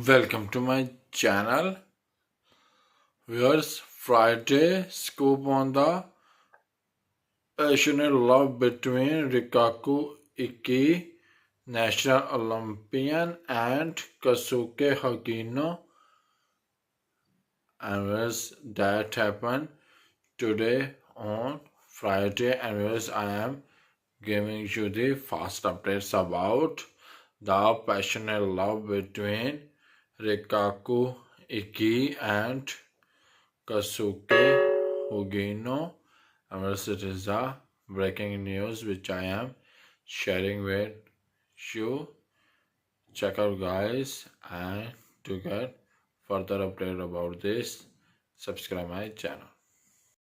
Welcome to my channel. Here's Friday scoop on the passionate love between Rikaku Iki, national Olympian, and Kasuke Hagino. And where's that happened today on Friday? And where's I am giving you the fast updates about the passionate love between Rikaku Iki and Kasuke Hugino. And it is the breaking news which I am sharing with you. Check out guys, and to get further update about this, subscribe my channel.